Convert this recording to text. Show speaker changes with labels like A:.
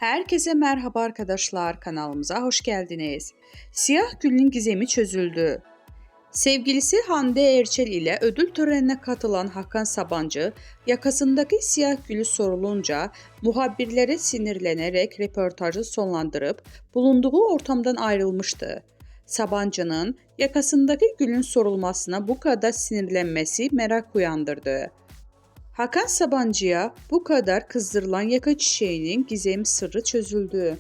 A: Herkese merhaba arkadaşlar, kanalımıza hoş geldiniz. Siyah Gül'ün gizemi çözüldü. Sevgilisi Hande Erçel ile ödül törenine katılan Hakan Sabancı, yakasındaki siyah gülü sorulunca muhabirlere sinirlenerek röportajı sonlandırıp bulunduğu ortamdan ayrılmıştı. Sabancı'nın yakasındaki gülün sorulmasına bu kadar sinirlenmesi merak uyandırdı. Hakan Sabancı'ya bu kadar kızdırılan yaka çiçeğinin gizem sırrı çözüldü.